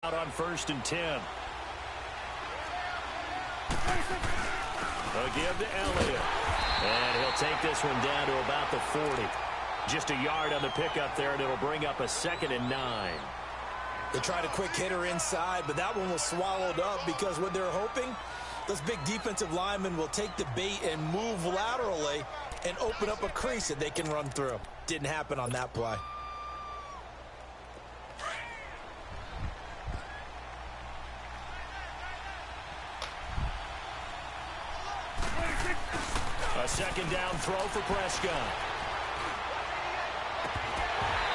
Out on 1st and 10. They'll give to Elliott. And he'll take this one down to about the 40. Just a yard on the pickup there, and it'll bring up a 2nd and 9. They tried a quick hitter inside, but that one was swallowed up because what they're hoping, those big defensive linemen will take the bait and move laterally and open up a crease that they can run through. Didn't happen on that play. A 2nd down throw for Prescott.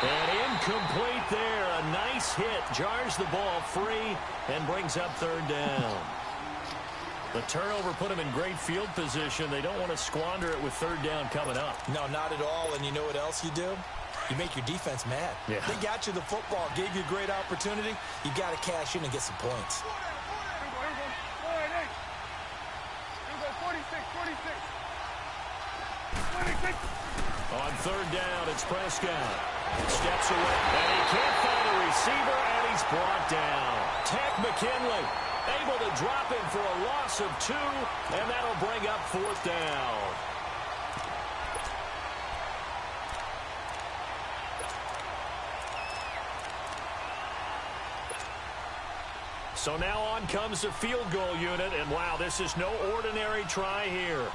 And incomplete there. A nice hit. Jars the ball free and brings up 3rd down. The turnover put them in great field position. They don't want to squander it with 3rd down coming up. No, not at all. And you know what else you do? You make your defense mad. Yeah. They got you the football, gave you a great opportunity. You got to cash in and get some points. On 3rd down, it's Prescott. Steps away, and he can't find a receiver, and he's brought down. Ted McKinley able to drop him for a loss of 2, and that'll bring up 4th down. So now on comes the field goal unit, and wow, this is no ordinary try here.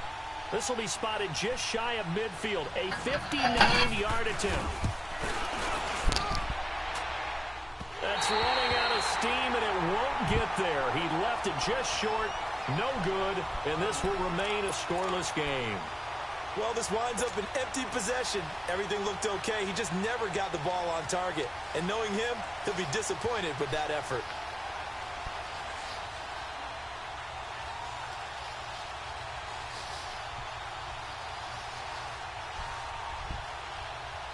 This will be spotted just shy of midfield, a 59-yard attempt. That's running out of steam, and it won't get there. He left it just short, no good, and this will remain a scoreless game. Well, this winds up an empty possession. Everything looked okay. He just never got the ball on target. And knowing him, he'll be disappointed with that effort.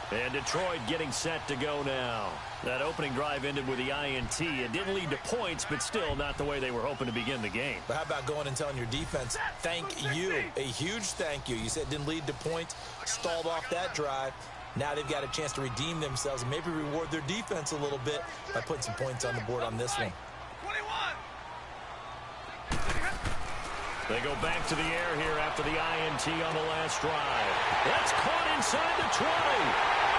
And Detroit getting set to go now. That opening drive ended with the INT. It didn't lead to points, but still not the way they were hoping to begin the game. But how about going and telling your defense, thank you, a huge thank you. You said it didn't lead to points, stalled off that drive. Now they've got a chance to redeem themselves and maybe reward their defense a little bit by putting some points on the board on this one. They go back to the air here after the INT on the last drive. That's caught inside the 20.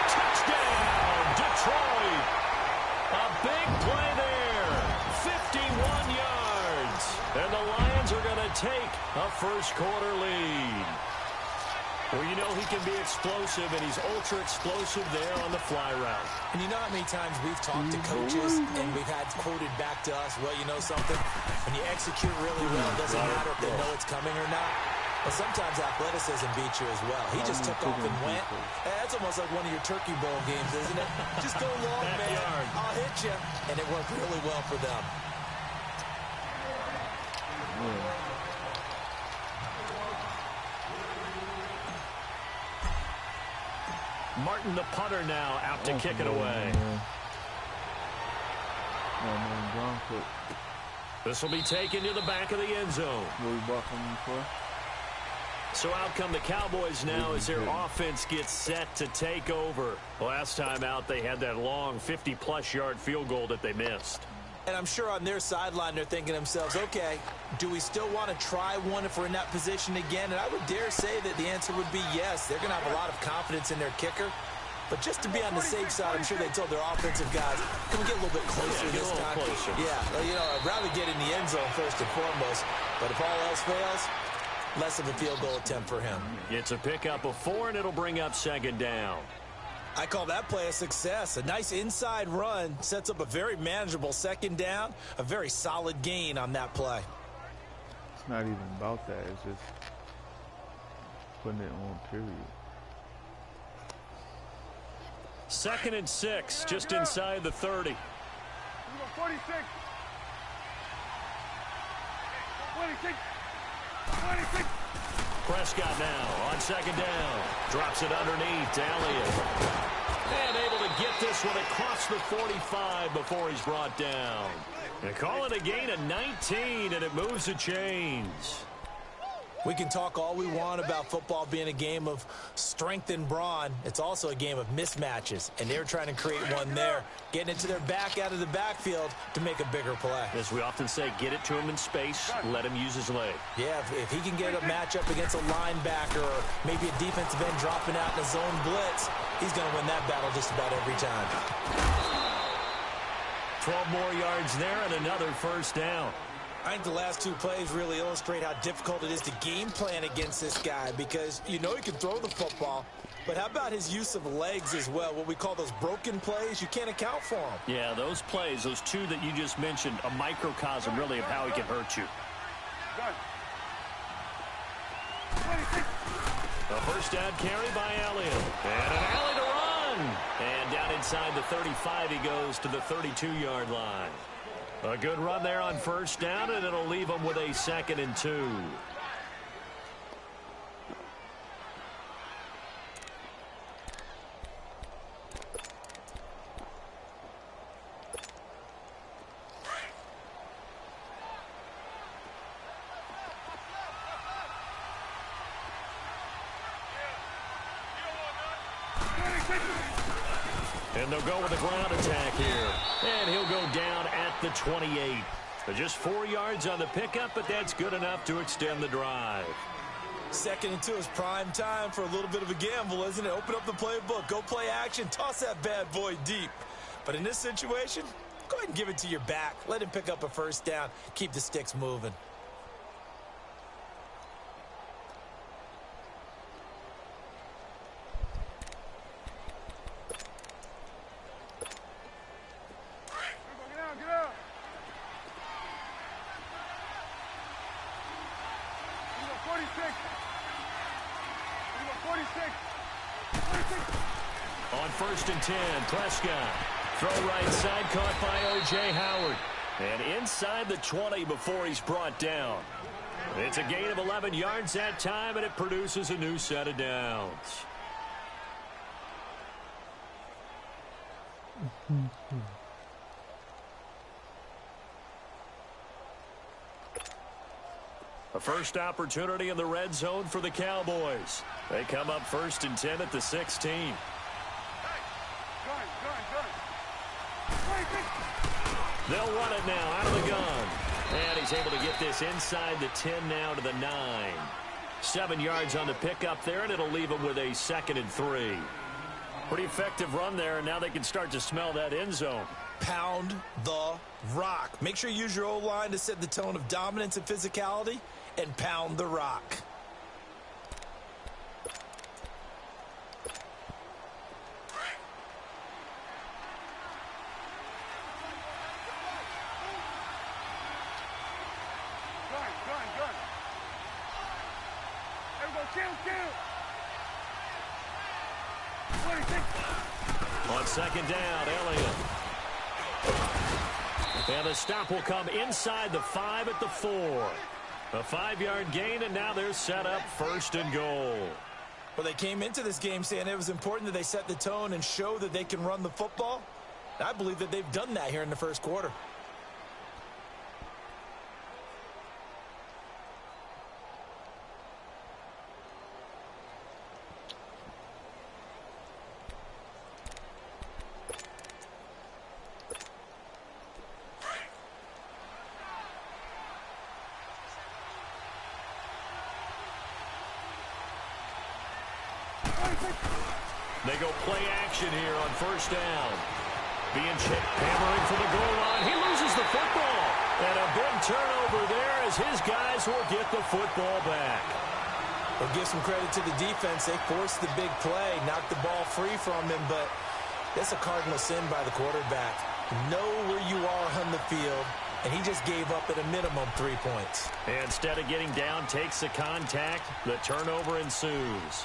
Touchdown, Detroit. A big play there. 51 yards. And the Lions are going to take a first-quarter lead. Well, you know he can be explosive, and he's ultra-explosive there on the fly route. And you know how many times we've talked to coaches and we've had quoted back to us, well, you know something? When you execute really well, it doesn't matter if they know it's coming or not. But sometimes athleticism beats you as well. He just took off and went. That's almost like one of your Turkey Bowl games, isn't it? Just go long, man. I'll hit you. And it worked really well for them. Martin, the punter, now out to kick it away. This will be taken to the back of the end zone. So out come the Cowboys now as their offense gets set to take over. Last time out, they had that long 50-plus yard field goal that they missed. And I'm sure on their sideline they're thinking to themselves, okay, do we still want to try one if we're in that position again? And I would dare say that the answer would be yes. They're going to have a lot of confidence in their kicker. But just to be on the safe side, I'm sure they told their offensive guys, can we get a little bit closer this time? Closer. Yeah, you know, I'd rather get in the end zone first and foremost. But if all else fails, less of a field goal attempt for him. It's a pickup of 4, and it'll bring up 2nd down. I call that play a success. A nice inside run sets up a very manageable 2nd down. A very solid gain on that play. It's not even about that. It's just putting it on, period. 2nd and 6, just inside the 30. 46. Prescott now on 2nd down. Drops it underneath to Elliott. And able to get this one across the 45 before he's brought down. They call it a gain of 19, and it moves the chains. We can talk all we want about football being a game of strength and brawn. It's also a game of mismatches, and they're trying to create one there, getting it to their back out of the backfield to make a bigger play. As we often say, get it to him in space, let him use his leg. Yeah, if he can get a matchup against a linebacker or maybe a defensive end dropping out in a zone blitz, he's going to win that battle just about every time. 12 more yards there and another first down. I think the last two plays really illustrate how difficult it is to game plan against this guy because you know he can throw the football, but how about his use of legs as well? What we call those broken plays, you can't account for them. Yeah, those plays, those two that you just mentioned, a microcosm really of how he can hurt you. A first down carry by Elliott. And an alley to run. And down inside the 35 he goes to the 32-yard line. A good run there on first down, and it'll leave him with a 2nd and 2. And they'll go with a ground attack here. And he'll go down at the 28. Just 4 yards on the pickup, but that's good enough to extend the drive. 2nd and 2 is prime time for a little bit of a gamble, isn't it? Open up the playbook, go play action, toss that bad boy deep. But in this situation, go ahead and give it to your back. Let him pick up a first down, keep the sticks moving. Get out. 46. On 1st and 10, Prescott. Throw right side, caught by O.J. Howard. And inside the 20 before he's brought down. It's a gain of 11 yards that time, and it produces a new set of downs. A first opportunity in the red zone for the Cowboys. They come up 1st and 10 at the 16. They'll run it now out of the gun. And he's able to get this inside the 10 now to the 9. 7 yards on the pickup there, and it'll leave him with a 2nd and 3. Pretty effective run there, and now they can start to smell that end zone. Pound the rock. Make sure you use your O-line to set the tone of dominance and physicality, and pound the rock. Gun. Everybody kill. 26. On 2nd down, Elliott. And the stop will come inside the 5 at the 4. A 5-yard gain, and now they're set up 1st and goal. Well, they came into this game saying it was important that they set the tone and show that they can run the football. I believe that they've done that here in the first quarter. They go play action here on 1st down. Being chipped, hammering for the goal line. He loses the football. And a big turnover there as his guys will get the football back. We'll give some credit to the defense. They forced the big play, knocked the ball free from him, but that's a cardinal sin by the quarterback. Know where you are on the field, and he just gave up at a minimum 3 points. And instead of getting down, takes the contact. The turnover ensues.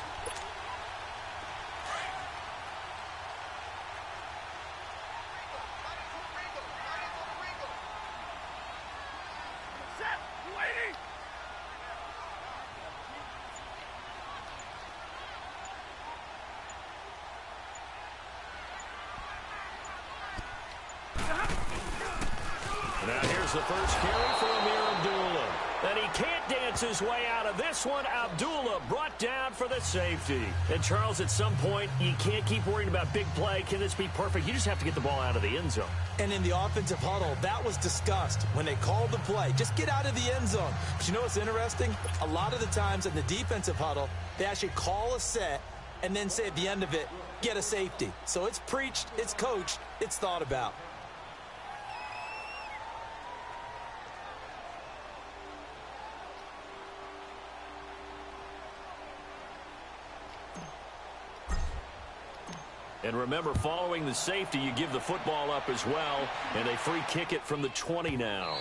Now here's the first carry for Amir Abdullah. And he can't dance his way out of this one. Abdullah brought down for the safety. And, Charles, at some point, you can't keep worrying about big play. Can this be perfect? You just have to get the ball out of the end zone. And in the offensive huddle, that was discussed when they called the play. Just get out of the end zone. But you know what's interesting? A lot of the times in the defensive huddle, they actually call a set and then say at the end of it, get a safety. So it's preached, it's coached, it's thought about. And remember, following the safety, you give the football up as well, and they free kick it from the 20 now.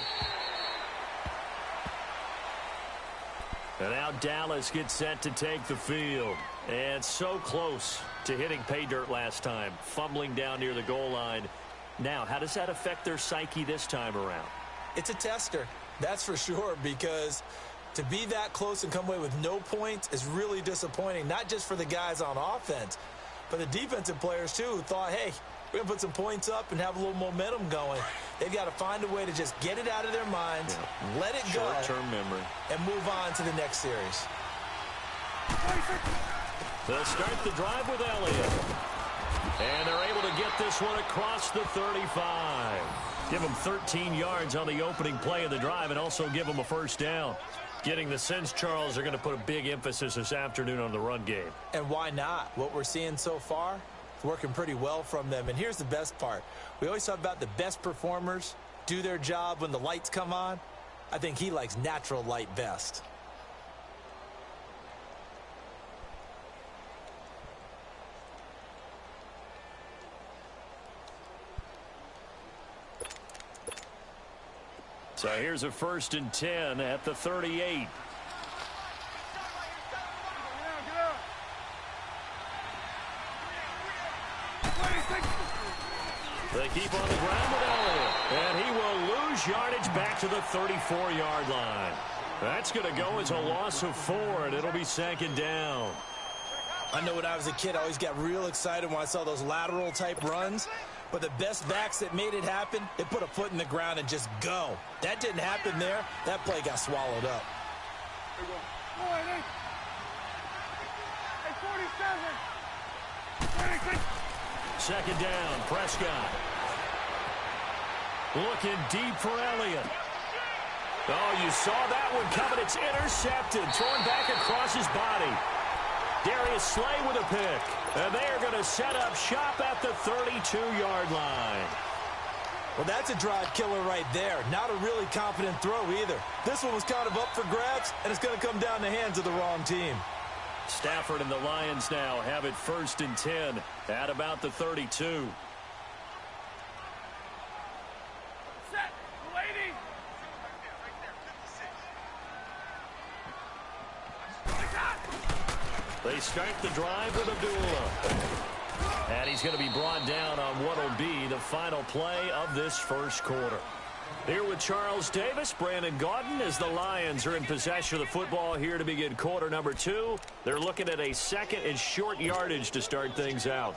And now Dallas gets set to take the field. And so close to hitting pay dirt last time, fumbling down near the goal line. Now, how does that affect their psyche this time around? It's a tester, that's for sure, because to be that close and come away with no points is really disappointing, not just for the guys on offense, but the defensive players, too, who thought, hey, we're going to put some points up and have a little momentum going. They've got to find a way to just get it out of their minds, let it go, short-term memory, and move on to the next series. They'll start the drive with Elliott. And they're able to get this one across the 35. Give them 13 yards on the opening play of the drive and also give them a first down. Getting the sense, Charles, they're going to put a big emphasis this afternoon on the run game. And why not? What we're seeing so far is working pretty well from them. And here's the best part. We always talk about the best performers do their job when the lights come on. I think he likes natural light best. So here's a 1st and 10 at the 38. They keep on the ground with Elliott. And he will lose yardage back to the 34-yard line. That's going to go as a loss of 4, and it'll be 2nd down. I know when I was a kid, I always got real excited when I saw those lateral-type runs. But the best backs that made it happen, they put a foot in the ground and just go. That didn't happen there. That play got swallowed up. Second down, Prescott. Looking deep for Elliott. Oh, you saw that one coming. It's intercepted. Thrown back across his body. Darius Slay with a pick. And they are going to set up shop at the 32-yard line. Well, that's a drive killer right there. Not a really confident throw either. This one was kind of up for grabs, and it's going to come down the hands of the wrong team. Stafford and the Lions now have it 1st and 10 at about the 32. They start the drive with Abdullah. And he's going to be brought down on what will be the final play of this first quarter. Here with Charles Davis, Brandon Gaudin, as the Lions are in possession of the football here to begin quarter number 2. They're looking at a 2nd and short yardage to start things out.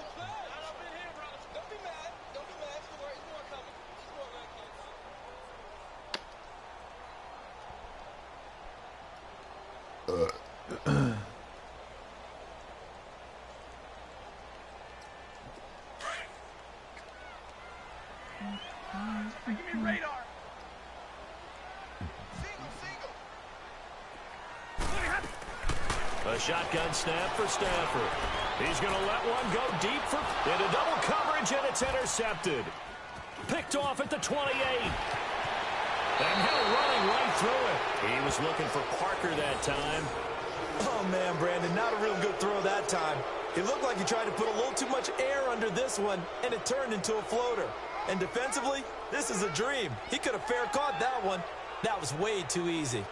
A shotgun snap for Stafford. He's going to let one go deep for into double coverage, and it's intercepted. Picked off at the 28. And now running right through it. He was looking for Parker that time. Oh, man, Brandon, not a real good throw that time. It looked like he tried to put a little too much air under this one, and it turned into a floater. And defensively, this is a dream. He could have fair caught that one. That was way too easy.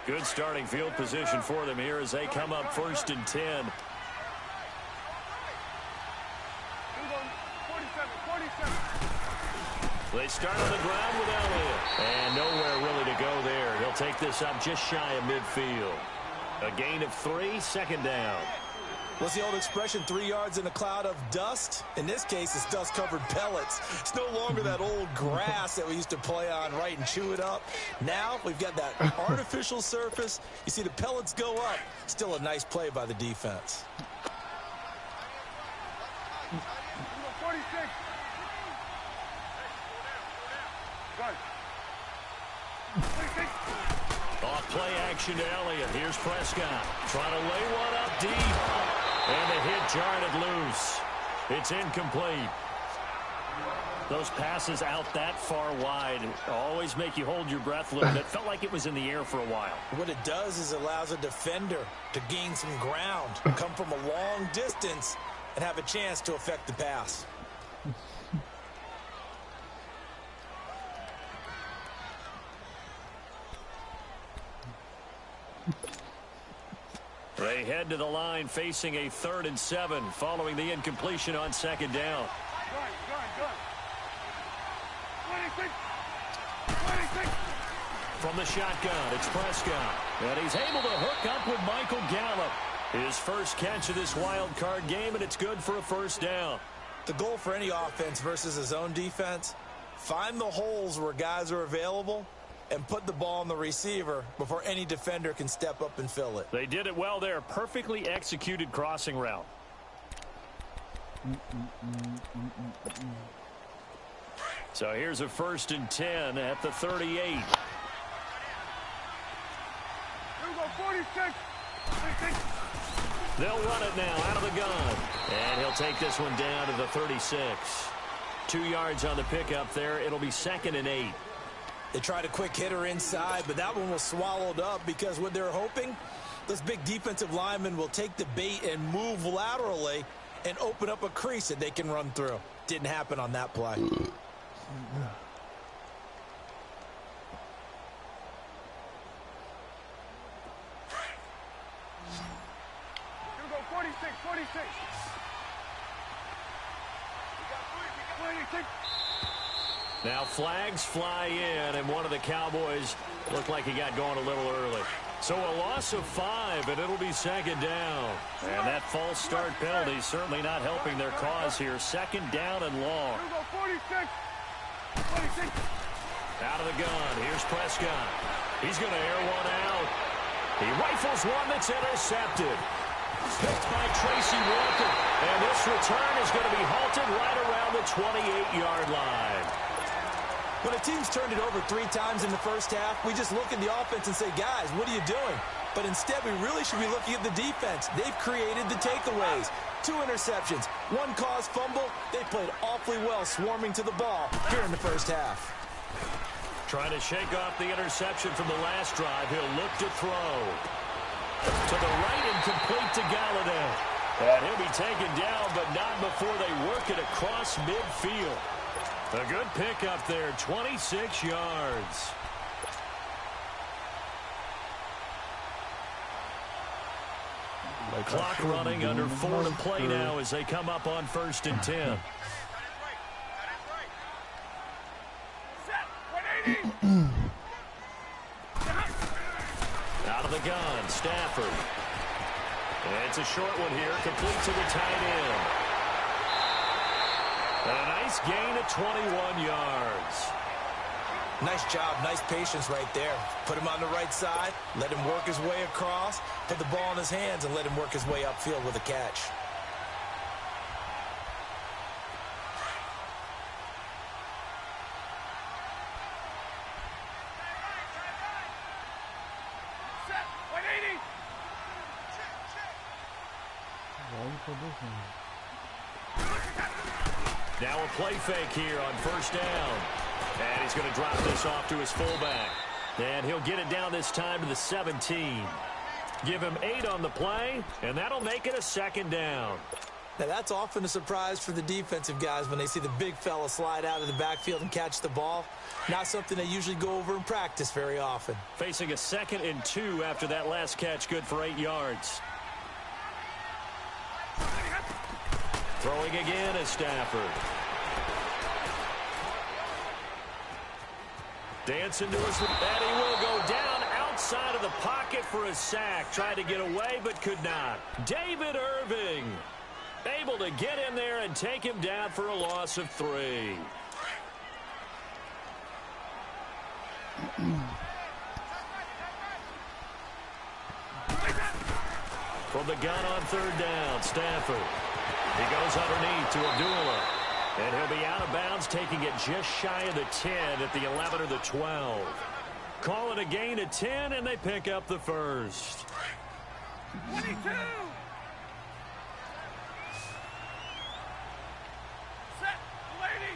Good starting field position for them here as they come up 1st and 10. They start on the ground with Elliott. And nowhere really to go there. He'll take this up just shy of midfield. A gain of 3, 2nd down. What's the old expression, 3 yards in a cloud of dust? In this case, it's dust-covered pellets. It's no longer that old grass that we used to play on, right, and chew it up. Now we've got that artificial surface. You see the pellets go up. Still a nice play by the defense. 46. Gun. 46. Off play action to Elliott. Here's Prescott trying to lay one up deep. And the hit jarred it loose. It's incomplete. Those passes out that far wide always make you hold your breath a little bit. Felt like it was in the air for a while. What it does is allows a defender to gain some ground, come from a long distance, and have a chance to affect the pass. They head to the line facing a 3rd and 7 following the incompletion on 2nd down. Gun. 26. 26. From the shotgun, it's Prescott. And he's able to hook up with Michael Gallup. His first catch of this wild card game, and it's good for a 1st down. The goal for any offense versus a zone defense, find the holes where guys are available and put the ball on the receiver before any defender can step up and fill it. They did it well there. Perfectly executed crossing route. So here's a 1st and 10 at the 38. Here we go, 46. 46. They'll run it now out of the gun. And he'll take this one down to the 36. 2 yards on the pickup there. It'll be 2nd and 8. They tried a quick hitter inside, but that one was swallowed up because what they're hoping, those big defensive linemen will take the bait and move laterally and open up a crease that they can run through. Didn't happen on that play. Here we go, 46. 46. We got 26. Now flags fly in, and one of the Cowboys looked like he got going a little early. So a loss of 5, and it'll be 2nd down. And that false start penalty certainly not helping their cause here. 2nd down and long. Here we go, 46. 46. Out of the gun, here's Prescott. He's going to air one out. He rifles one that's intercepted. Picked by Tracy Walker. And this return is going to be halted right around the 28-yard line. When a team's turned it over 3 times in the first half, we just look at the offense and say, guys, what are you doing? But instead, we really should be looking at the defense. They've created the takeaways. 2 interceptions, 1 caused fumble. They played awfully well swarming to the ball here in the first half. Trying to shake off the interception from the last drive. He'll look to throw. To the right and complete to Galladay. And he'll be taken down, but not before they work it across midfield. A good pickup there, 26 yards. Clock running, under 4 to play now as they come up on 1st and 10. Out of the gun, Stafford. And it's a short one here, complete to the tight end. And a nice gain of 21 yards. Nice job, nice patience right there. Put him on the right side, let him work his way across, put the ball in his hands, and let him work his way upfield with a catch. Now a play fake here on 1st down. And he's going to drop this off to his fullback. And he'll get it down this time to the 17. Give him 8 on the play, and that'll make it a 2nd down. Now, that's often a surprise for the defensive guys when they see the big fella slide out of the backfield and catch the ball. Not something they usually go over in practice very often. Facing a 2nd and 2 after that last catch, good for 8 yards. Throwing again is Stafford. Dancing to his, and he will go down outside. inside of the pocket for a sack. Tried to get away, but could not. David Irving able to get in there and take him down for a loss of 3. From the gun on 3rd down, Stafford. He goes underneath to Abdullah. And he'll be out of bounds, taking it just shy of the 10 at the 11 or the 12. Call it a gain of 10, and they pick up the first. 22. Set, lady.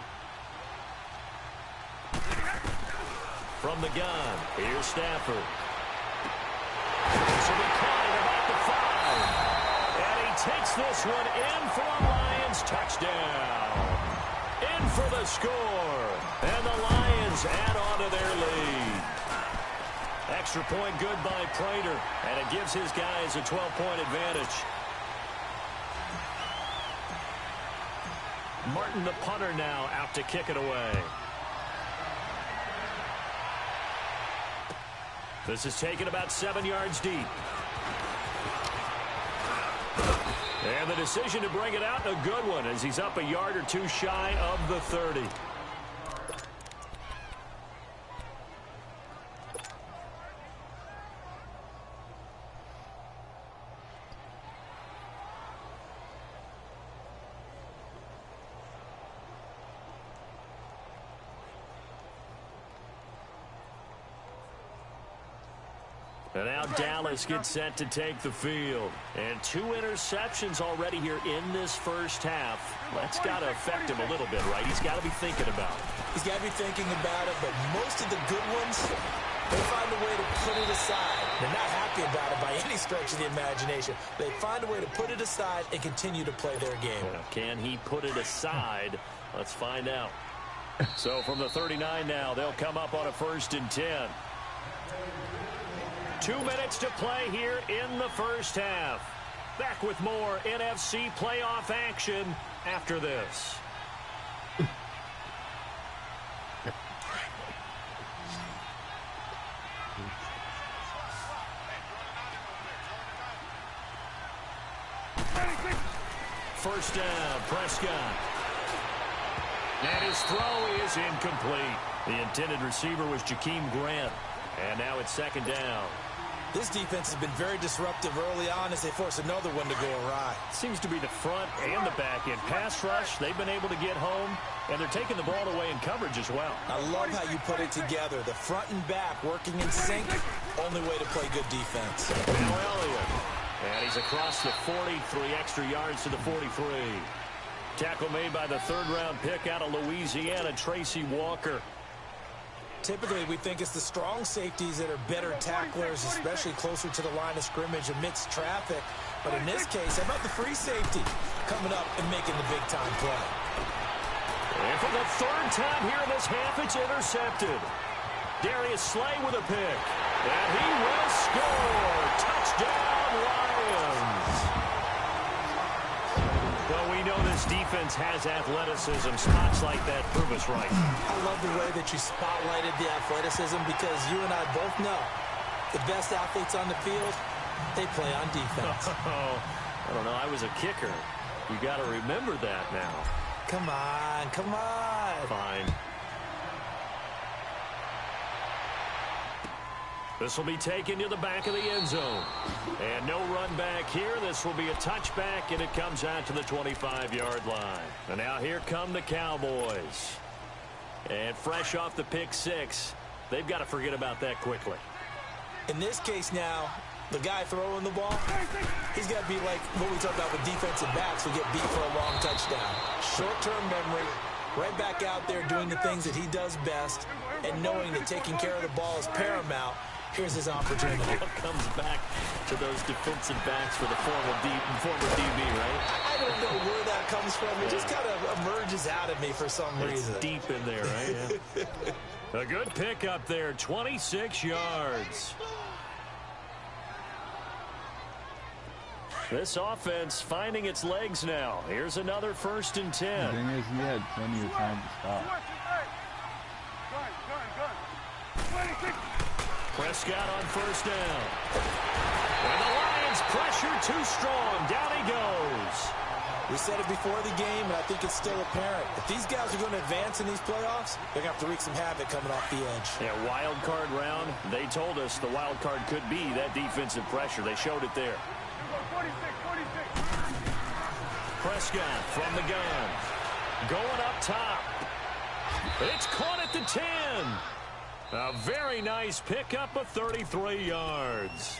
From the gun, here's Stafford. This will be caught at about the 5. And he takes this one in for a Lions touchdown. In for the score. And the Lions add on to their lead. Extra point good by Prater. And it gives his guys a 12-point advantage. Martin, the punter, now out to kick it away. This is taken about 7 yards deep. And the decision to bring it out, a good one, as he's up a yard or 2 shy of the 30. And now Dallas gets set to take the field. And 2 interceptions already here in this first half. That's got to affect him a little bit, right? He's got to be thinking about it. He's got to be thinking about it, but most of the good ones, they find a way to put it aside. They're not happy about it by any stretch of the imagination. They find a way to put it aside and continue to play their game. Well, can he put it aside? Let's find out. So from the 39 now, they'll come up on a 1st and 10. 2 minutes to play here in the first half. Back with more NFC playoff action after this. First down, Prescott. And his throw is incomplete. The intended receiver was Jakeem Grant. And now it's 2nd down. This defense has been very disruptive early on as they force another one to go awry. Seems to be the front and the back end. Pass rush, they've been able to get home, and they're taking the ball away in coverage as well. I love how you put it together. The front and back working in sync. Only way to play good defense. Now Elliott. And he's across the 40, 3 extra yards to the 43. Tackle made by the 3rd-round pick out of Louisiana, Tracy Walker. Typically, we think it's the strong safeties that are better tacklers, especially closer to the line of scrimmage amidst traffic. But in this case, how about the free safety coming up and making the big-time play? And for the 3rd time here in this half, it's intercepted. Darius Slay with a pick. And he will score. Touchdown, Lions. Well, we know this defense has athleticism. Spots like that prove us right. I love the way that you spotlighted the athleticism because you and I both know the best athletes on the field, they play on defense. Oh, I don't know. I was a kicker. You got to remember that now. Come on, come on. Fine. This will be taken to the back of the end zone. And no run back here. This will be a touchback, and it comes out to the 25-yard line. And now here come the Cowboys. And fresh off the pick 6, they've got to forget about that quickly. In this case now, the guy throwing the ball, he's got to be like what we talked about with defensive backs who get beat for a long touchdown. Short-term memory, right back out there doing the things that he does best, and knowing that taking care of the ball is paramount. Here's his opportunity. Comes back to those defensive backs for the former DB, right? I don't know where that comes from. It just kind of emerges out of me for some reason. It's deep in there, right? Yeah. A good pick up there, 26 yards. This offense finding its legs now. Here's another 1st and 10. The thing is, he had plenty of time to stop. Gun. 26. Prescott on first down. And the Lions pressure too strong. Down he goes. We said it before the game, and I think it's still apparent. If these guys are going to advance in these playoffs, they're going to have to wreak some havoc coming off the edge. Yeah, wild card round. They told us the wild card could be that defensive pressure. They showed it there. 46. Prescott from the gun. Going up top. It's caught at the 10. A very nice pickup of 33 yards.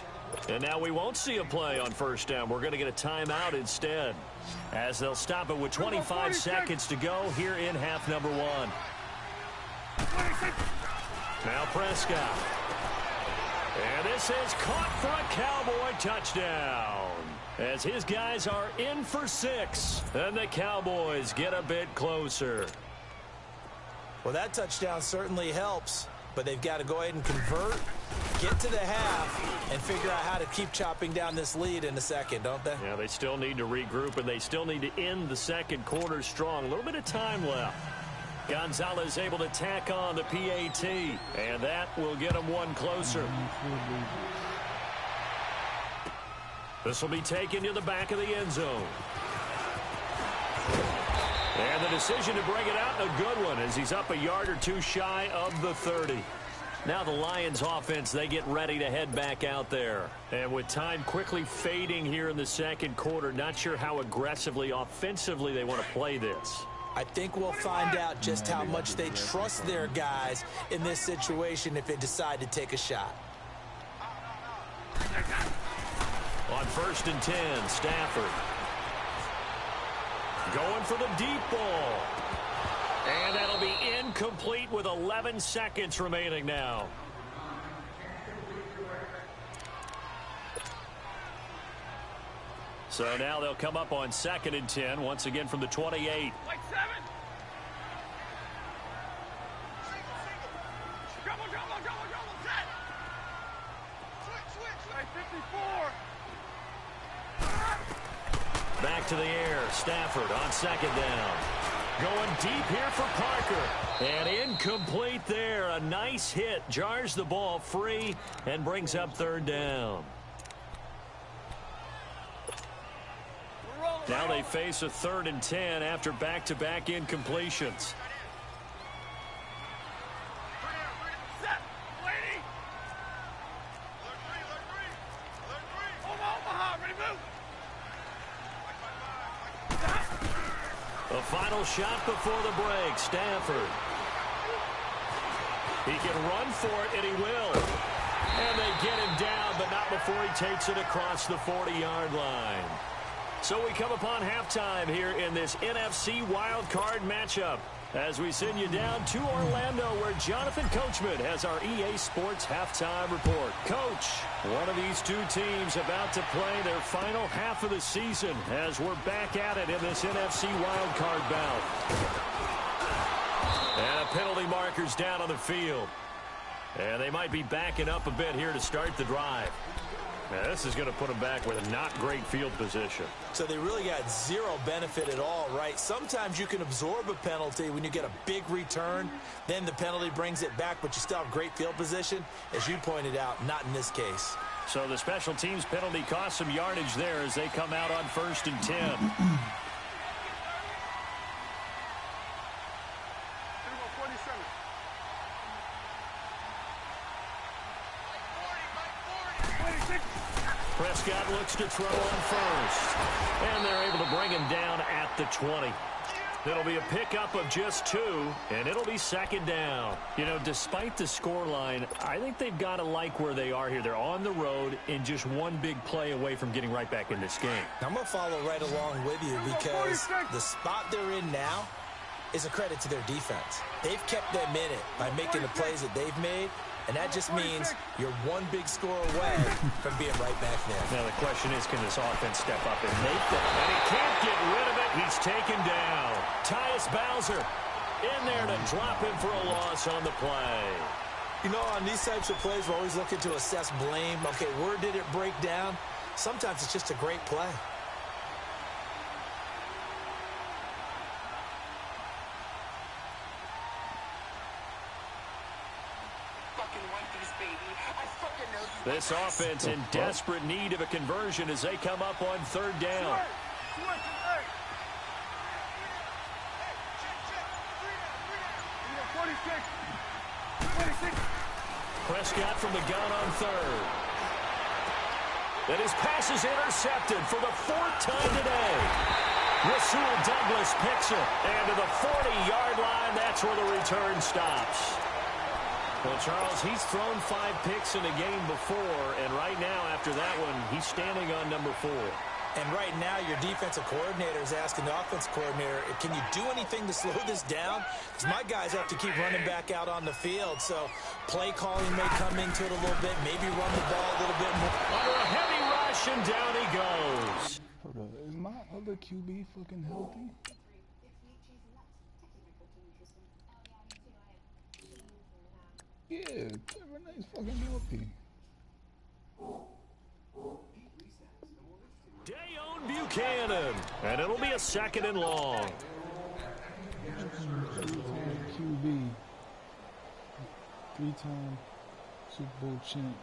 And now we won't see a play on first down. We're going to get a timeout instead, as they'll stop it with 25 seconds to go here in half number 1. Now Prescott. And this is caught for a Cowboy touchdown, as his guys are in for 6, and the Cowboys get a bit closer. Well, that touchdown certainly helps, but they've got to go ahead and convert, get to the half, and figure out how to keep chopping down this lead in the second, don't they? Yeah, they still need to regroup, and they still need to end the second quarter strong. A little bit of time left. Gonzalez able to tack on the PAT, and that will get them one closer. This will be taken to the back of the end zone. And the decision to bring it out, a good one, as he's up a yard or two shy of the 30. Now the Lions offense, they get ready to head back out there. And with time quickly fading here in the second quarter, not sure how aggressively, offensively they want to play this. I think we'll find out just how much they trust their guys in this situation if they decide to take a shot. On first and 10, Stafford. Going for the deep ball. And that'll be incomplete with 11 seconds remaining now. So now they'll come up on second and 10, once again from the 28. Like 7. Double, set. Switch. Like 54. Back to the air. Stafford on second down. Going deep here for Parker. And incomplete there. A nice hit. Jars the ball free and brings up third down. Now they face a 3rd and 10 after back-to-back incompletions. Set. Lady. Omaha. Ready, move. The final shot before the break. Stafford. He can run for it, and he will. And they get him down, but not before he takes it across the 40-yard line. So we come upon halftime here in this NFC wildcard matchup, as we send you down to Orlando, where Jonathan Coachman has our EA Sports halftime report. Coach, one of these two teams about to play their final half of the season, as we're back at it in this NFC wildcard bout. And a penalty marker's down on the field. And they might be backing up a bit here to start the drive. Now, this is going to put them back with a not great field position. So they really got zero benefit at all, right? Sometimes you can absorb a penalty when you get a big return. Then the penalty brings it back, but you still have great field position. As you pointed out, not in this case. So the special teams penalty cost some yardage there as they come out on 1st and 10. Prescott looks to throw on first. And they're able to bring him down at the 20. It'll be a pickup of just 2, and it'll be second down. You know, despite the scoreline, I think they've got to like where they are here. They're on the road and just one big play away from getting right back in this game. I'm going to follow right along with you, because the spot they're in now is a credit to their defense. They've kept them in it by making the plays that they've made. And that just means you're one big score away from being right back there. Now the question is, can this offense step up and make that? And he can't get rid of it. He's taken down. Tyus Bowser in there to drop him for a loss on the play. You know, on these types of plays, we're always looking to assess blame. Okay, where did it break down? Sometimes it's just a great play. Baby. I This offense in desperate need of a conversion as they come up on third down. Prescott from the gun on third. And his pass is intercepted for the fourth time today. Rasul Douglas picks it. And to the 40-yard line, that's where the return stops. Well, Charles, he's thrown 5 picks in a game before, and right now, after that one, he's standing on number 4. And right now, your defensive coordinator is asking the offensive coordinator, can you do anything to slow this down? Because my guys have to keep running back out on the field. So play calling may come into it a little bit, maybe run the ball a little bit more. Under a heavy rush, and down he goes. Hold up, is my other QB fucking healthy? Yeah, Kevin Knight's fucking healthy. Dayon Buchanan, and it'll be a 2nd and long. QB, 3-time Super Bowl champ.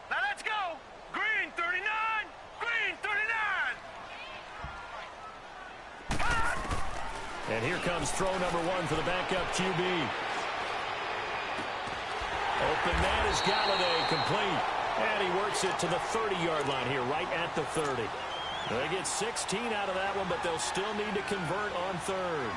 Now let's go. Green 39. Green 39. And here comes throw number 1 for the backup QB. Open man is Galladay, complete. And he works it to the 30-yard line here, right at the 30. They get 16 out of that one, but they'll still need to convert on third.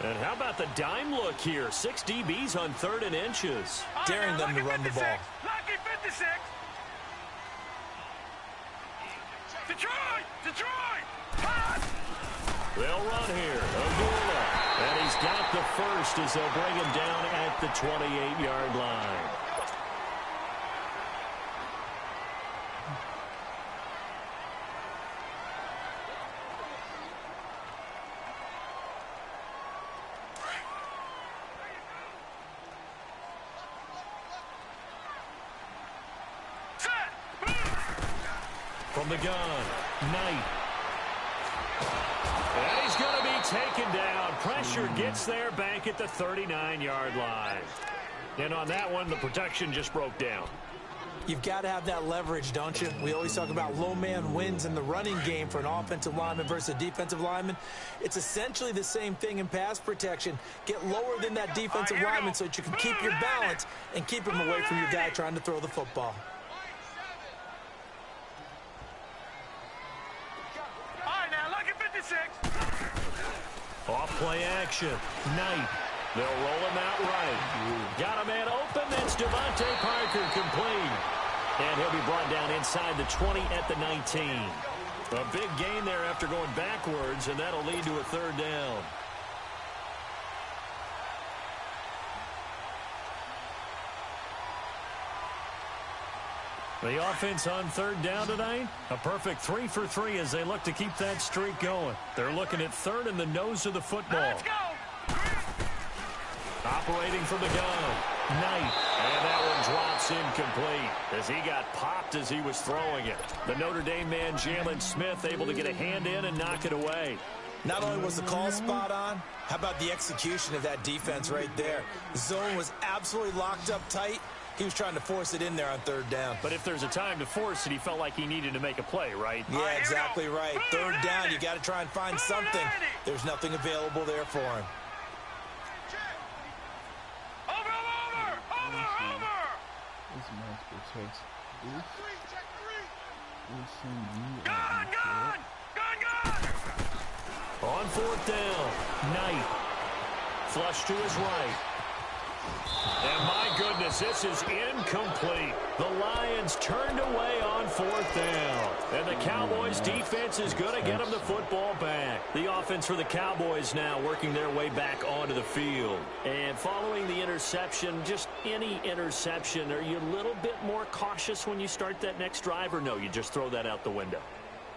And how about the dime look here? 6 DBs on 3rd and inches. Daring them to run the ball. Lucky 56. Detroit! Detroit! Pass! They'll run here. Agula. And he's got the first as they'll bring him down at the 28-yard line. From the gun, Knight. And he's going to be taken down. Pressure gets there back at the 39-yard line. And on that one, the protection just broke down. You've got to have that leverage, don't you? We always talk about low man wins in the running game for an offensive lineman versus a defensive lineman. It's essentially the same thing in pass protection. Get lower than that defensive lineman so that you can keep your balance and keep him away from your guy trying to throw the football. Off play action. Knight. They'll roll him out right. Got a man open. That's Devontae Parker complete. And he'll be brought down inside the 20 at the 19. A big gain there after going backwards, and that'll lead to a 3rd down. The offense on 3rd down tonight, a perfect 3 for 3 as they look to keep that streak going. They're looking at 3rd in the nose of the football. Let's go. Operating from the gun, Knight. And that one drops incomplete as he got popped as he was throwing it. The Notre Dame man, Jalen Smith, able to get a hand in and knock it away. Not only was the call spot on, how about the execution of that defense right there? The zone was absolutely locked up tight. He was trying to force it in there on 3rd down. But if there's a time to force it, he felt like he needed to make a play, right? Yeah, exactly right. 3rd down, you got to try and find something. There's nothing available there for him. Over! This match protects this. Gun! On 4th down, Knight. Flush to his right. And my goodness, this is incomplete. The Lions turned away on 4th down. And the Cowboys defense is going to get them the football back. The offense for the Cowboys now working their way back onto the field. And following the interception, just any interception, are you a little bit more cautious when you start that next drive, or no, you just throw that out the window?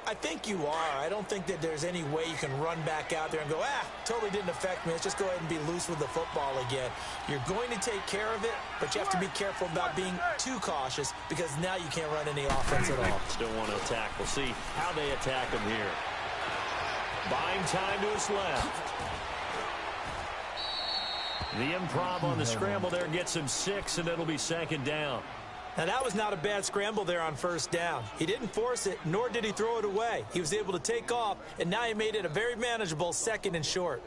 I think you are. I don't think that there's any way you can run back out there and go, totally didn't affect me. Let's just go ahead and be loose with the football again. You're going to take care of it, but you have to be careful about being too cautious because now you can't run any offense at all. Still want to attack. We'll see how they attack him here. Buying time to his left. The improv on the scramble there gets him 6, and it'll be 2nd down. Now, that was not a bad scramble there on 1st down. He didn't force it, nor did he throw it away. He was able to take off, and now he made it a very manageable 2nd and short.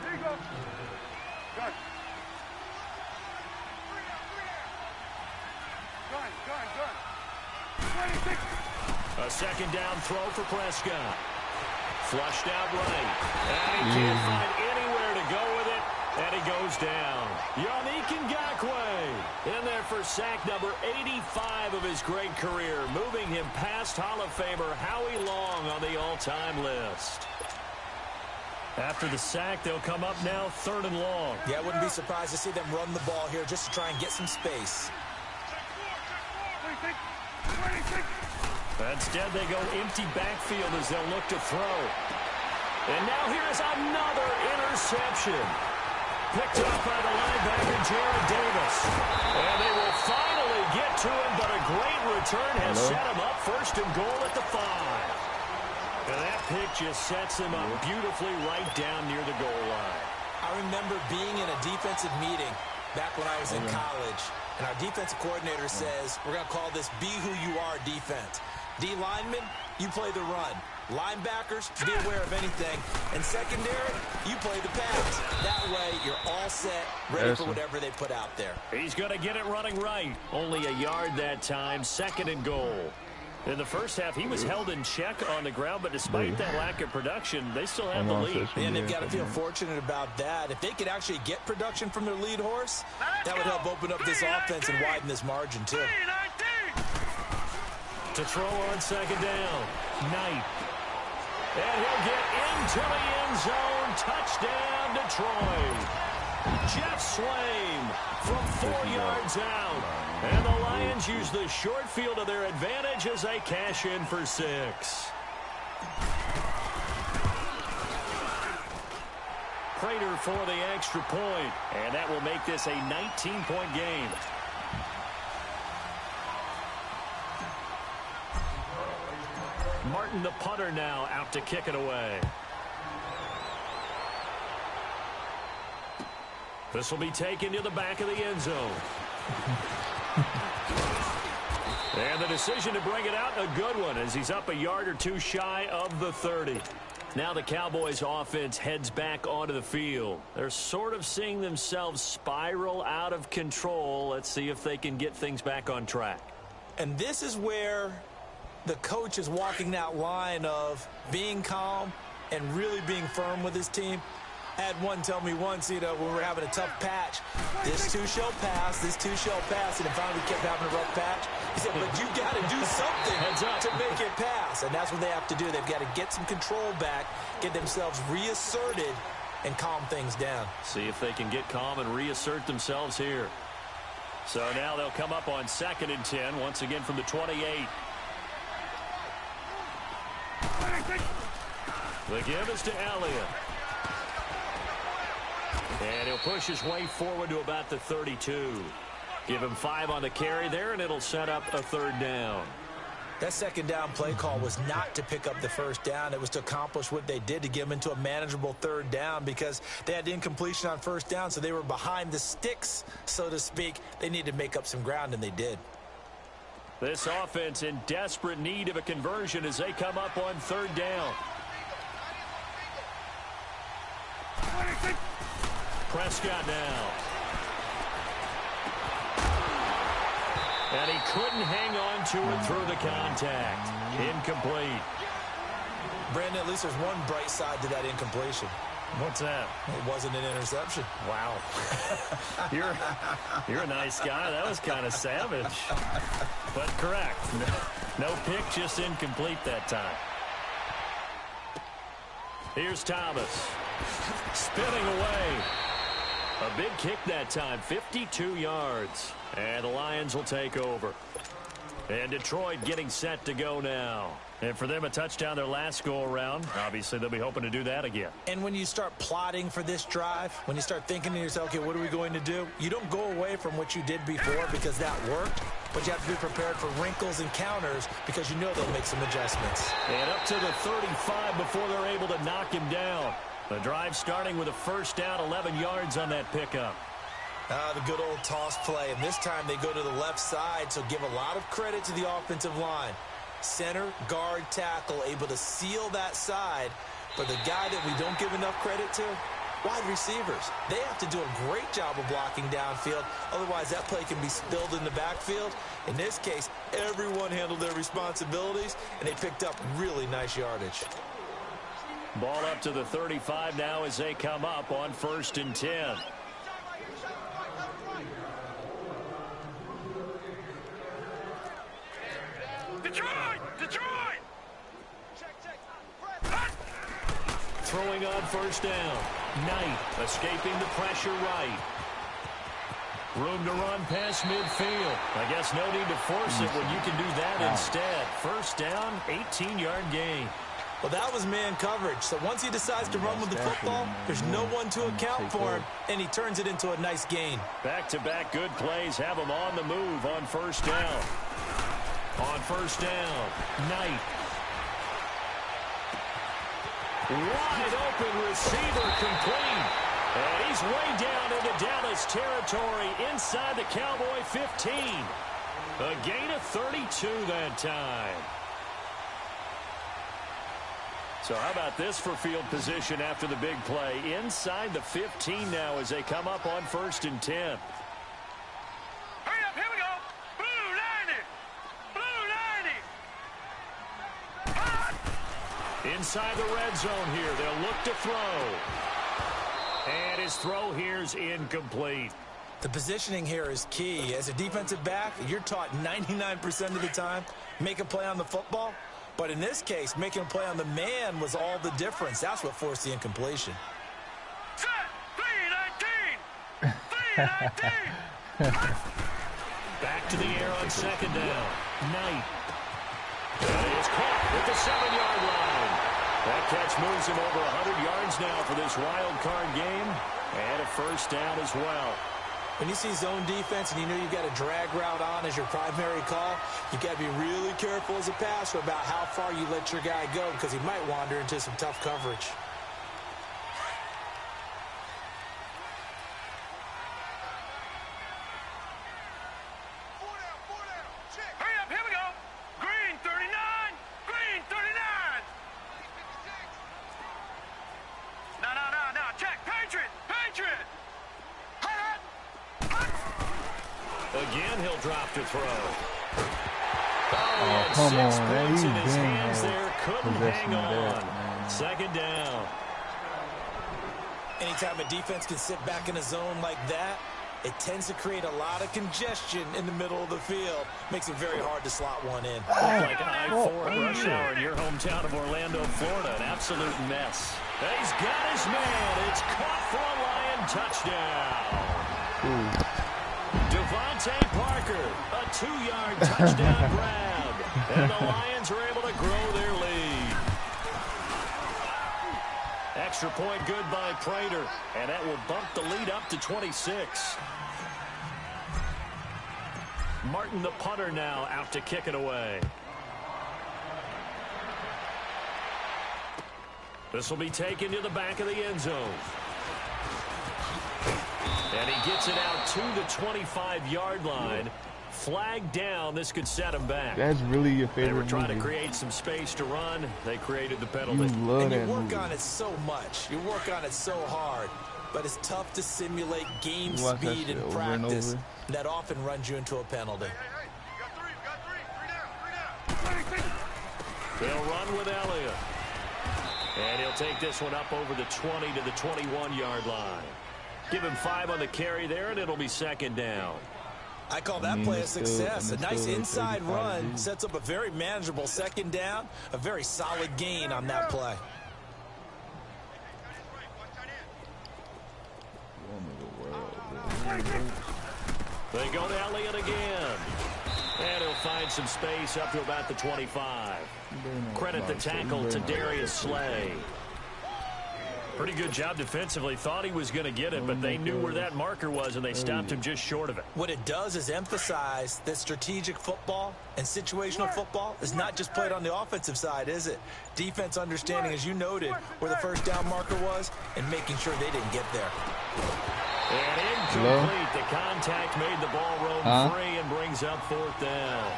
There you go. Gun. Gun. 26. A 2nd down throw for Prescott. Flushed out right. And he can't find anywhere to go with it. And he goes down. Yannick Ngakoue in there for sack number 85 of his great career, moving him past Hall of Famer Howie Long on the all-time list. After the sack, they'll come up now 3rd and long. Yeah, I wouldn't be surprised to see them run the ball here just to try and get some space. 26. Instead, they go empty backfield as they'll look to throw. And now here's another interception. Picked up by the linebacker, Jared Davis. And they will finally get to him, but a great return has set him up 1st and goal at the 5. And that pick just sets him up beautifully right down near the goal line. I remember being in a defensive meeting back when I was in college, and our defensive coordinator says, we're going to call this Be Who You Are defense. D linemen, you play the run. Linebackers, be aware of anything. And secondary, you play the pass. That way, you're all set, ready for whatever they put out there. He's going to get it running right. Only a yard that time, 2nd and goal. In the first half, he was held in check on the ground, but despite that lack of production, they still have the lead. And they've got to feel fortunate about that. If they could actually get production from their lead horse, that would help open up this offense and widen this margin, too. To throw on 2nd down, Knight. And he'll get into the end zone. Touchdown, Detroit. Jeff Swaim from 4 yards out. And the Lions use the short field to their advantage as they cash in for 6. Prater for the extra point. And that will make this a 19-point game. Martin, the punter, now out to kick it away. This will be taken to the back of the end zone. And the decision to bring it out, a good one, as he's up a yard or 2 shy of the 30. Now the Cowboys offense heads back onto the field. They're sort of seeing themselves spiral out of control. Let's see if they can get things back on track. And this is where the coach is walking that line of being calm and really being firm with his team. I had one tell me once, when we were having a tough patch, this too shall pass, and then finally kept having a rough patch. He said, but you got to do something to make it pass, and that's what they have to do. They've got to get some control back, get themselves reasserted, and calm things down. See if they can get calm and reassert themselves here. So now they'll come up on 2nd and 10, once again from the 28. The give is to Elliott. And he'll push his way forward to about the 32. Give him 5 on the carry there, and it'll set up a 3rd down. That 2nd down play call was not to pick up the 1st down. It was to accomplish what they did, to get them into a manageable 3rd down, because they had incompletion on 1st down, so they were behind the sticks, so to speak. They needed to make up some ground, and they did. This offense in desperate need of a conversion as they come up on 3rd down. Prescott now. And he couldn't hang on to it through the contact. Incomplete. Brandon, at least there's one bright side to that incompletion. What's that? It wasn't an interception. Wow. You're a nice guy. That was kind of savage. But correct. No pick, just incomplete that time. Here's Thomas. Spinning away. A big kick that time, 52 yards. And the Lions will take over. And Detroit getting set to go now. And for them, a touchdown their last go-around. Obviously, they'll be hoping to do that again. And when you start plotting for this drive, when you start thinking to yourself, okay, what are we going to do? You don't go away from what you did before because that worked, but you have to be prepared for wrinkles and counters because you know they'll make some adjustments. And up to the 35 before they're able to knock him down. The drive starting with a first down, 11 yards on that pickup. The good old toss play, and this time they go to the left side, so give a lot of credit to the offensive line. Center, guard, tackle, able to seal that side. But the guy that we don't give enough credit to, wide receivers. They have to do a great job of blocking downfield. Otherwise, that play can be spilled in the backfield. In this case, everyone handled their responsibilities, and they picked up really nice yardage. Ball up to the 35 now as they come up on 1st and 10. Detroit! Throwing on 1st down. Knight escaping the pressure right. Room to run past midfield. I guess no need to force it when you can do that instead. 1st down, 18-yard gain. Well, that was man coverage. So once he decides to run with the football, there's no one to account for him, and he turns it into a nice gain. Back-to-back good plays have him on the move on 1st down. On 1st down, Knight. Wide open receiver complete. And he's way down into Dallas territory inside the Cowboy 15. A gain of 32 that time. So how about this for field position after the big play? Inside the 15 now as they come up on 1st and 10. Hurry up, here we go. Blue 90. Inside the red zone here. They'll look to throw. And his throw here's incomplete. The positioning here is key. As a defensive back, you're taught 99% of the time, make a play on the football. But in this case, making a play on the man was all the difference. That's what forced the incompletion. Set. 319. 319. Back to the air on 2nd down. Knight. And he is caught at the 7-yard line. That catch moves him over 100 yards now for this wild card game. And a 1st down as well. When you see zone defense and you know you've got a drag route on as your primary call, you've got to be really careful as a passer about how far you let your guy go because he might wander into some tough coverage. Hurry up, here we go. Green 39. Green 39. No. Check. Patriot. Again, he'll drop to throw. Oh, come on, 6 man. points He's in his been hands there. Couldn't hang on. Man. 2nd down. Anytime a defense can sit back in a zone like that, it tends to create a lot of congestion in the middle of the field. Makes it very hard to slot one in. Like I-4 rush hour in your hometown of Orlando, Florida. An absolute mess. He's got his man. It's caught for a Lion touchdown. Devontae Parker, a 2-yard touchdown grab. And the Lions are able to grow their lead. Extra point good by Prater. And that will bump the lead up to 26. Martin, the punter, now out to kick it away. This will be taken to the back of the end zone. And he gets it out to the 25-yard line. Flag down. This could set him back. That's really your favorite They were trying movie. to create some space to run. They created the penalty. You love And you that work movie. on it so much. You work on it so hard. But it's tough to simulate game You watch that speed shit in over and practice. over. That often runs you into a penalty. Hey, you got three. 3 down. 26. They'll run with Elliott. And he'll take this one up over the 20 to the 21-yard line. Give him 5 on the carry there, and it'll be second down. I call that play a success. A nice inside run sets up a very manageable second down. A very solid gain on that play. They go to Elliott again. And he'll find some space up to about the 25. Credit the tackle to Darius Slay. Pretty good job defensively. Thought he was going to get it, but they knew where that marker was, and they stopped him just short of it. What it does is emphasize that strategic football and situational football is not just played on the offensive side, is it? Defense understanding, as you noted, where the first down marker was and making sure they didn't get there. And incomplete. The contact made the ball roam free and brings up 4th down.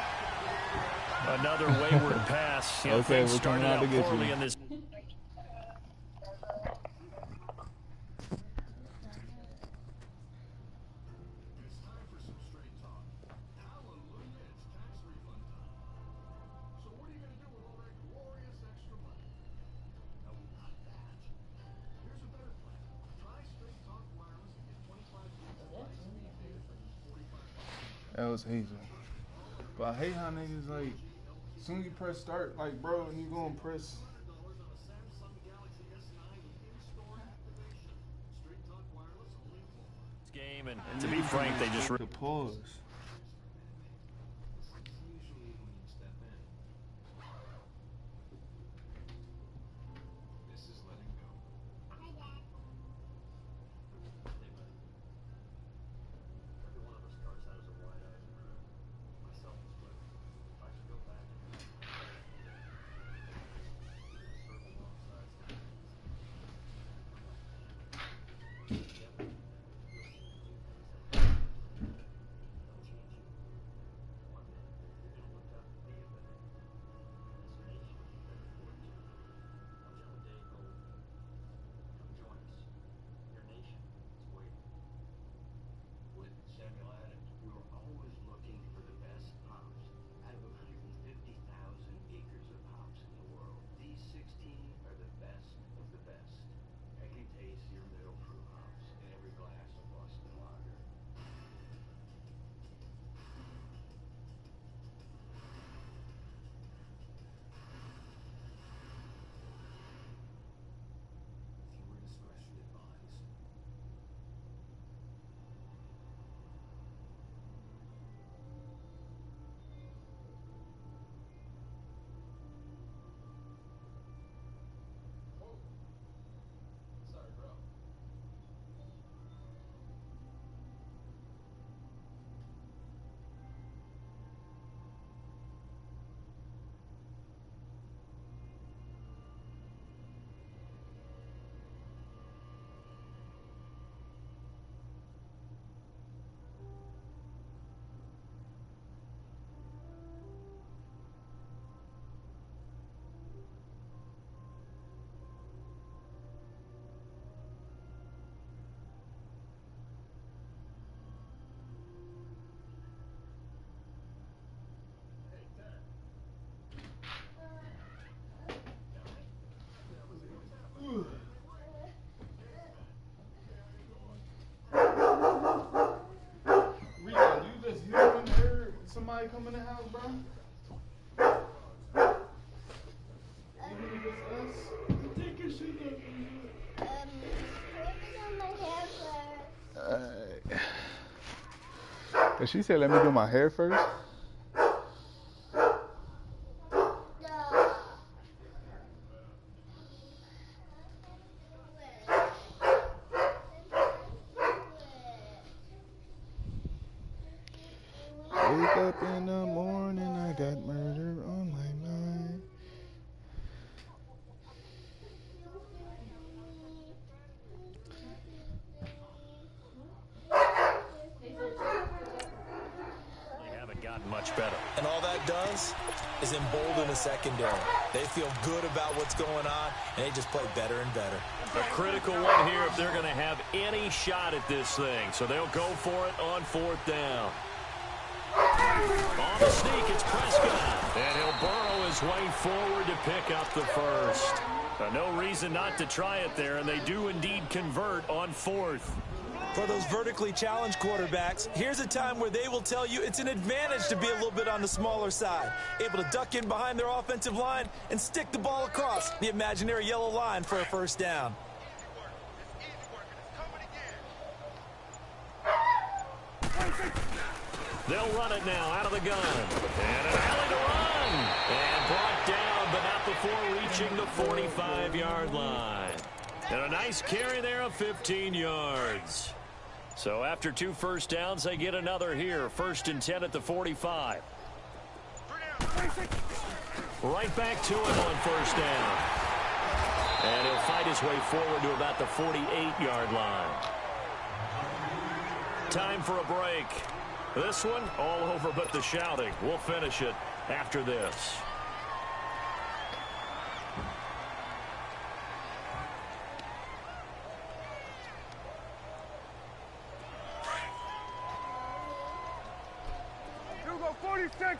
Another wayward pass. You know, okay, things started out poorly in this. That was Hazel. But I hate how niggas, like, as soon as you press start, like, bro, and you go and press. Game, and to be frank, they just the pause. Somebody come in the house, bro? Even if it's us? Take your shit up. On my hair first. And she said, let me do my hair first. Wake up in the morning, I got murder on my mind. They haven't gotten much better. And all that does is embolden a secondary. They feel good about what's going on, and they just play better and better. A critical one here if they're going to have any shot at this thing. So they'll go for it on 4th down. On the sneak, it's Prescott. And he'll burrow his way forward to pick up the first. No reason not to try it there, and they do indeed convert on 4th. For those vertically challenged quarterbacks, here's a time where they will tell you it's an advantage to be a little bit on the smaller side, able to duck in behind their offensive line and stick the ball across the imaginary yellow line for a first down. They'll run it now out of the gun. And an alley to run. And brought down, but not before reaching the 45-yard line. And a nice carry there of 15 yards. So after 2 first downs, they get another here. 1st and 10 at the 45. Right back to him on 1st down. And he'll fight his way forward to about the 48-yard line. Time for a break. This one all over but the shouting. We'll finish it after this. You go 46.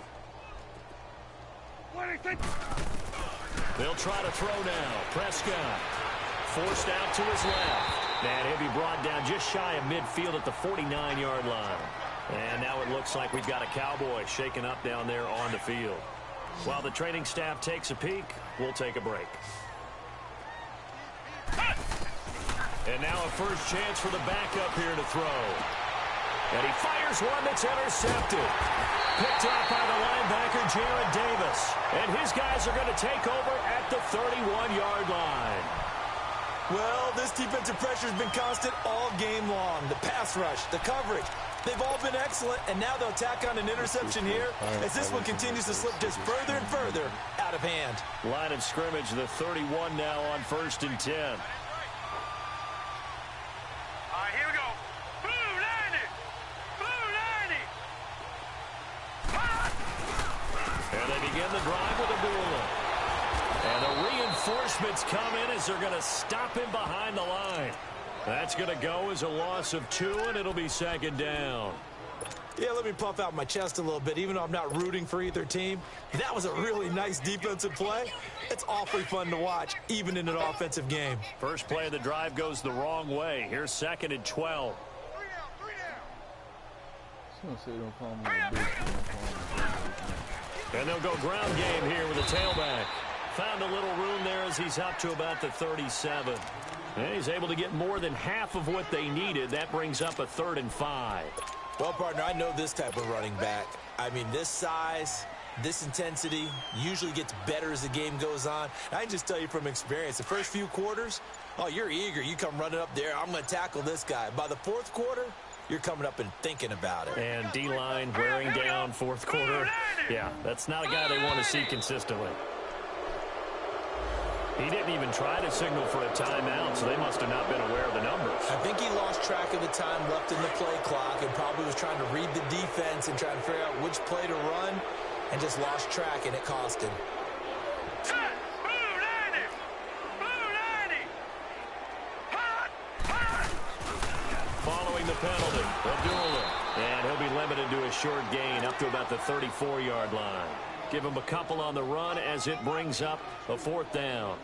26. They'll try to throw now. Prescott forced out to his left. And he'll be brought down just shy of midfield at the 49-yard line. And now it looks like we've got a Cowboy shaken up down there on the field. While the training staff takes a peek, we'll take a break. And now a first chance for the backup here to throw. And he fires one that's intercepted. Picked up by the linebacker, Jared Davis. And his guys are going to take over at the 31-yard line. Well, this defensive pressure has been constant all game long. The pass rush, the coverage, they've all been excellent, and now they'll tack on an interception here as this one continues to slip just further and further out of hand. Line of scrimmage, the 31 now on 1st and 10. All right, here we go. Blue 90. Blue 90. And they begin the drive with a duel. And the reinforcements come in as they're going to stop him behind the line. That's going to go as a loss of 2, and it'll be 2nd down. Yeah, let me puff out my chest a little bit, even though I'm not rooting for either team. That was a really nice defensive play. It's awfully fun to watch, even in an offensive game. First play of the drive goes the wrong way. Here's 2nd and 12. And they'll go ground game here with a tailback. Found a little room there as he's up to about the 37. And he's able to get more than half of what they needed. That brings up a 3rd and 5. Well, partner, I know this type of running back. I mean, this size, this intensity usually gets better as the game goes on. I can just tell you from experience, the first few quarters, oh, you're eager. You come running up there, I'm going to tackle this guy. By the 4th quarter, you're coming up and thinking about it. And D-line wearing down 4th quarter. Yeah, that's not a guy they want to see consistently. He didn't even try to signal for a timeout, so they must have not been aware of the numbers. I think he lost track of the time left in the play clock and probably was trying to read the defense and trying to figure out which play to run and just lost track, and it cost him. Set. Blue 90. Blue 90. Hot. Hot. Following the penalty, Abdullah. And he'll be limited to a short gain up to about the 34-yard line. Give him a couple on the run as it brings up a 4th down.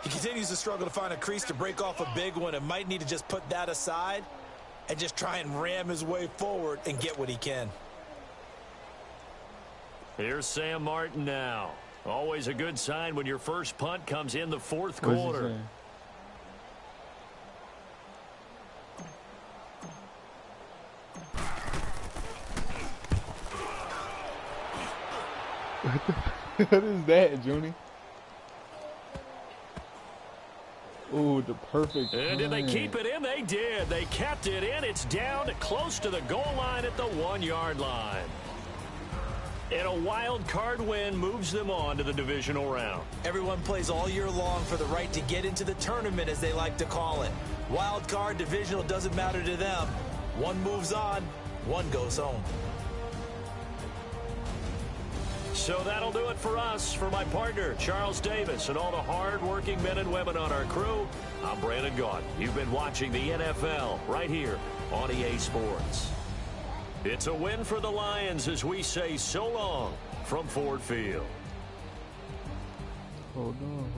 He continues to struggle to find a crease to break off a big one and might need to just put that aside and just try and ram his way forward and get what he can. Here's Sam Martin now. Always a good sign when your first punt comes in the 4th quarter. What is that, Junie? Ooh, the perfect And did they play. keep it in? They did. They kept it in. It's down to close to the goal line at the 1-yard line. And a wild card win moves them on to the divisional round. Everyone plays all year long for the right to get into the tournament, as they like to call it. Wild card, divisional, doesn't matter to them. One moves on, one goes home. So that'll do it for us. For my partner, Charles Davis, and all the hard-working men and women on our crew, I'm Brandon Gaudin. You've been watching the NFL right here on EA Sports. It's a win for the Lions as we say so long from Ford Field. Hold on.